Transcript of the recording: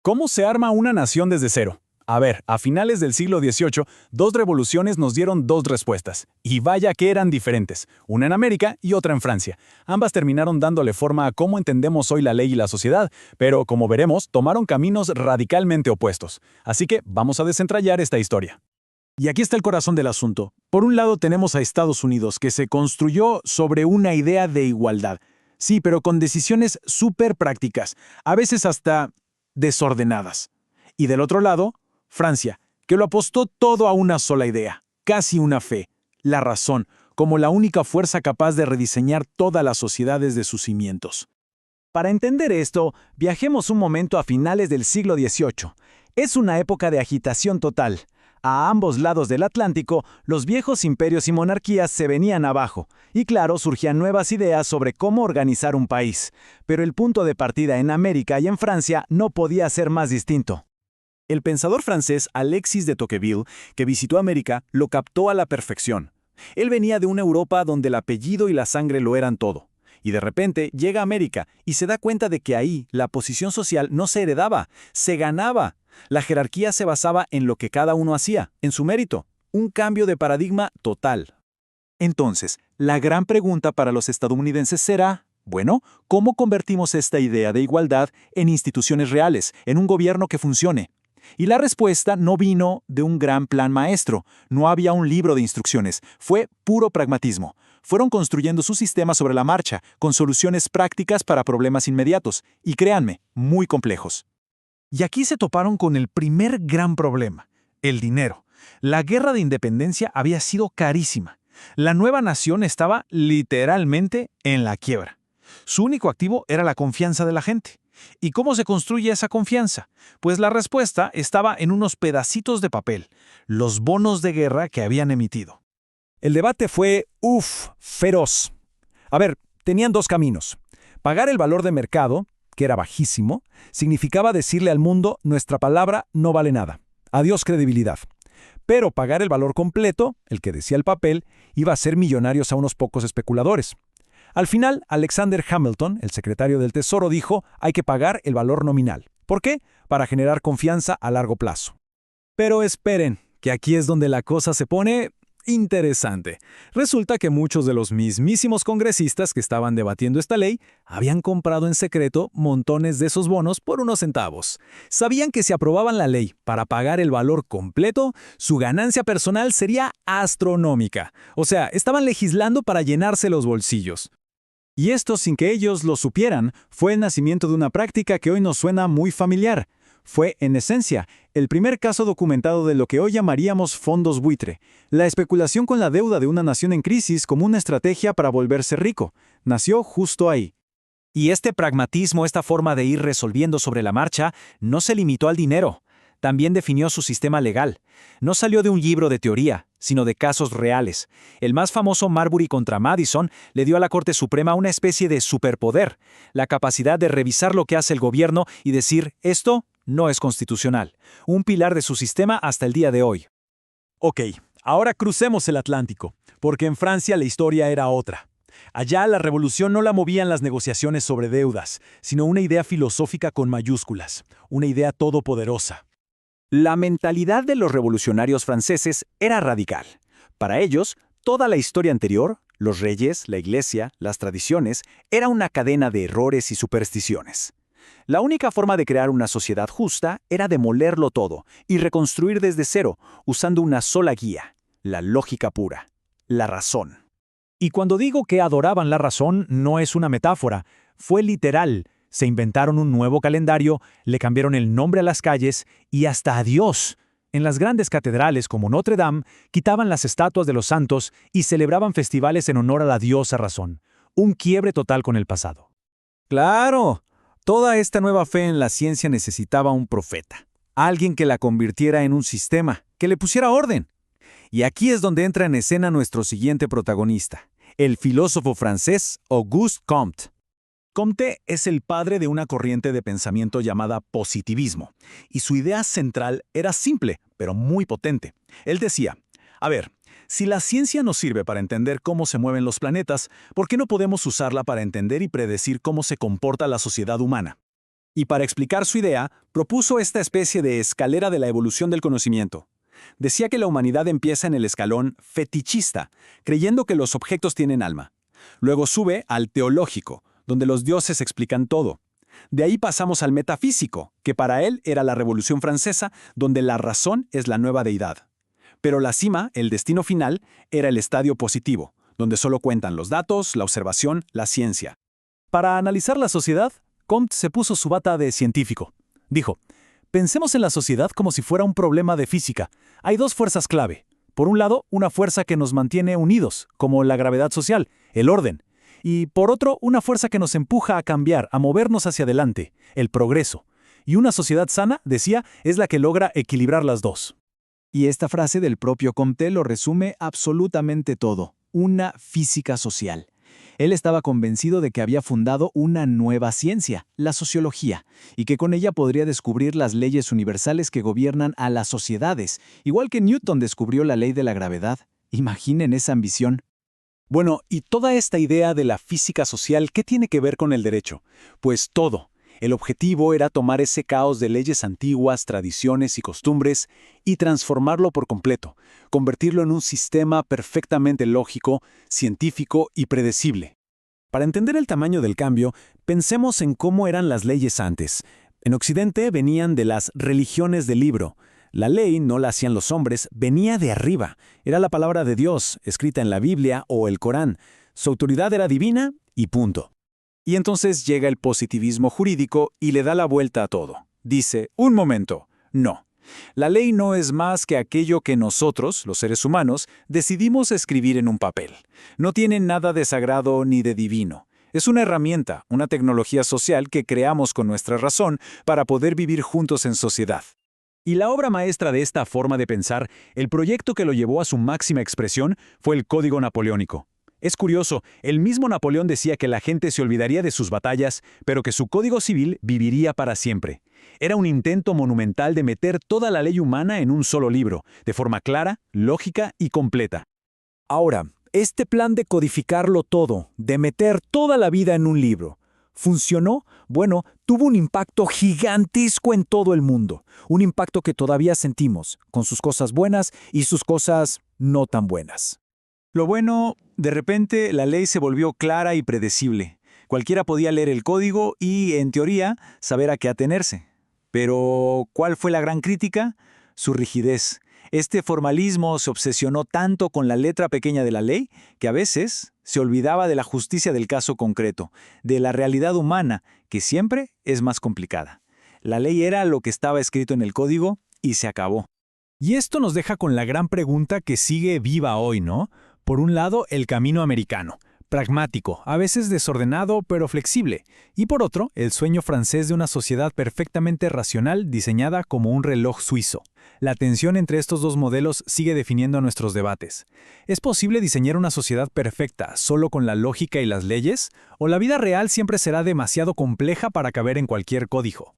¿Cómo se arma una nación desde cero? A ver, a finales del siglo XVIII, dos revoluciones nos dieron dos respuestas. Y vaya que eran diferentes, una en América y otra en Francia. Ambas terminaron dándole forma a cómo entendemos hoy la ley y la sociedad, pero como veremos, tomaron caminos radicalmente opuestos. Así que vamos a desentrañar esta historia. Y aquí está el corazón del asunto. Por un lado tenemos a Estados Unidos, que se construyó sobre una idea de igualdad. Sí, pero con decisiones súper prácticas, a veces hasta desordenadas. Y del otro lado, Francia, que lo apostó todo a una sola idea, casi una fe, la razón, como la única fuerza capaz de rediseñar toda la sociedad desde sus cimientos. Para entender esto, viajemos un momento a finales del siglo XVIII. Es una época de agitación total. A ambos lados del Atlántico, los viejos imperios y monarquías se venían abajo, y claro, surgían nuevas ideas sobre cómo organizar un país. Pero el punto de partida en América y en Francia no podía ser más distinto. El pensador francés Alexis de Tocqueville, que visitó América, lo captó a la perfección. Él venía de una Europa donde el apellido y la sangre lo eran todo. Y de repente llega a América y se da cuenta de que ahí la posición social no se heredaba, se ganaba. La jerarquía se basaba en lo que cada uno hacía, en su mérito. Un cambio de paradigma total. Entonces, la gran pregunta para los estadounidenses será, bueno, ¿cómo convertimos esta idea de igualdad en instituciones reales, en un gobierno que funcione? Y la respuesta no vino de un gran plan maestro, no había un libro de instrucciones, fue puro pragmatismo. Fueron construyendo su sistema sobre la marcha, con soluciones prácticas para problemas inmediatos, y créanme, muy complejos. Y aquí se toparon con el primer gran problema, el dinero. La guerra de independencia había sido carísima. La nueva nación estaba literalmente en la quiebra. Su único activo era la confianza de la gente. ¿Y cómo se construye esa confianza? Pues la respuesta estaba en unos pedacitos de papel, los bonos de guerra que habían emitido. El debate fue, feroz. A ver, tenían dos caminos. Pagar el valor de mercado, que era bajísimo, significaba decirle al mundo, nuestra palabra no vale nada. Adiós credibilidad. Pero pagar el valor completo, el que decía el papel, iba a hacer millonarios a unos pocos especuladores. Al final, Alexander Hamilton, el secretario del Tesoro, dijo, hay que pagar el valor nominal. ¿Por qué? Para generar confianza a largo plazo. Pero esperen, que aquí es donde la cosa se pone interesante. Resulta que muchos de los mismísimos congresistas que estaban debatiendo esta ley habían comprado en secreto montones de esos bonos por unos centavos. Sabían que si aprobaban la ley para pagar el valor completo, su ganancia personal sería astronómica. O sea, estaban legislando para llenarse los bolsillos. Y esto, sin que ellos lo supieran, fue el nacimiento de una práctica que hoy nos suena muy familiar. Fue, en esencia, el primer caso documentado de lo que hoy llamaríamos fondos buitre, la especulación con la deuda de una nación en crisis como una estrategia para volverse rico. Nació justo ahí. Y este pragmatismo, esta forma de ir resolviendo sobre la marcha, no se limitó al dinero. También definió su sistema legal. No salió de un libro de teoría, sino de casos reales. El más famoso Marbury contra Madison le dio a la Corte Suprema una especie de superpoder, la capacidad de revisar lo que hace el gobierno y decir, esto no es constitucional. Un pilar de su sistema hasta el día de hoy. Ok, ahora crucemos el Atlántico, porque en Francia la historia era otra. Allá la revolución no la movían las negociaciones sobre deudas, sino una idea filosófica con mayúsculas, una idea todopoderosa. La mentalidad de los revolucionarios franceses era radical. Para ellos, toda la historia anterior, los reyes, la iglesia, las tradiciones, era una cadena de errores y supersticiones. La única forma de crear una sociedad justa era demolerlo todo y reconstruir desde cero, usando una sola guía, la lógica pura, la razón. Y cuando digo que adoraban la razón, no es una metáfora, fue literal. Se inventaron un nuevo calendario, le cambiaron el nombre a las calles y hasta a Dios. En las grandes catedrales como Notre Dame, quitaban las estatuas de los santos y celebraban festivales en honor a la diosa razón. Un quiebre total con el pasado. ¡Claro! Toda esta nueva fe en la ciencia necesitaba un profeta. Alguien que la convirtiera en un sistema, que le pusiera orden. Y aquí es donde entra en escena nuestro siguiente protagonista, el filósofo francés Auguste Comte. Comte es el padre de una corriente de pensamiento llamada positivismo, y su idea central era simple, pero muy potente. Él decía, a ver, si la ciencia nos sirve para entender cómo se mueven los planetas, ¿por qué no podemos usarla para entender y predecir cómo se comporta la sociedad humana? Y para explicar su idea, propuso esta especie de escalera de la evolución del conocimiento. Decía que la humanidad empieza en el escalón fetichista, creyendo que los objetos tienen alma. Luego sube al teológico, donde los dioses explican todo. De ahí pasamos al metafísico, que para él era la Revolución Francesa, donde la razón es la nueva deidad. Pero la cima, el destino final, era el estadio positivo, donde solo cuentan los datos, la observación, la ciencia. Para analizar la sociedad, Comte se puso su bata de científico. Dijo, pensemos en la sociedad como si fuera un problema de física. Hay dos fuerzas clave. Por un lado, una fuerza que nos mantiene unidos, como la gravedad social, el orden. Y por otro, una fuerza que nos empuja a cambiar, a movernos hacia adelante, el progreso. Y una sociedad sana, decía, es la que logra equilibrar las dos. Y esta frase del propio Comte lo resume absolutamente todo: una física social. Él estaba convencido de que había fundado una nueva ciencia, la sociología, y que con ella podría descubrir las leyes universales que gobiernan a las sociedades, igual que Newton descubrió la ley de la gravedad. Imaginen esa ambición. Bueno, ¿y toda esta idea de la física social qué tiene que ver con el derecho? Pues todo. El objetivo era tomar ese caos de leyes antiguas, tradiciones y costumbres y transformarlo por completo, convertirlo en un sistema perfectamente lógico, científico y predecible. Para entender el tamaño del cambio, pensemos en cómo eran las leyes antes. En Occidente venían de las religiones del libro. La ley no la hacían los hombres, venía de arriba. Era la palabra de Dios, escrita en la Biblia o el Corán. Su autoridad era divina y punto. Y entonces llega el positivismo jurídico y le da la vuelta a todo. Dice, un momento, no. La ley no es más que aquello que nosotros, los seres humanos, decidimos escribir en un papel. No tiene nada de sagrado ni de divino. Es una herramienta, una tecnología social que creamos con nuestra razón para poder vivir juntos en sociedad. Y la obra maestra de esta forma de pensar, el proyecto que lo llevó a su máxima expresión, fue el Código Napoleónico. Es curioso, el mismo Napoleón decía que la gente se olvidaría de sus batallas, pero que su código civil viviría para siempre. Era un intento monumental de meter toda la ley humana en un solo libro, de forma clara, lógica y completa. Ahora, este plan de codificarlo todo, de meter toda la vida en un libro, ¿funcionó? Bueno, tuvo un impacto gigantesco en todo el mundo. Un impacto que todavía sentimos, con sus cosas buenas y sus cosas no tan buenas. Lo bueno, de repente la ley se volvió clara y predecible. Cualquiera podía leer el código y, en teoría, saber a qué atenerse. Pero, ¿cuál fue la gran crítica? Su rigidez. Este formalismo se obsesionó tanto con la letra pequeña de la ley que a veces se olvidaba de la justicia del caso concreto, de la realidad humana, que siempre es más complicada. La ley era lo que estaba escrito en el código y se acabó. Y esto nos deja con la gran pregunta que sigue viva hoy, ¿no? Por un lado, el camino americano, pragmático, a veces desordenado pero flexible, y por otro, el sueño francés de una sociedad perfectamente racional diseñada como un reloj suizo. La tensión entre estos dos modelos sigue definiendo nuestros debates. ¿Es posible diseñar una sociedad perfecta solo con la lógica y las leyes? ¿O la vida real siempre será demasiado compleja para caber en cualquier código?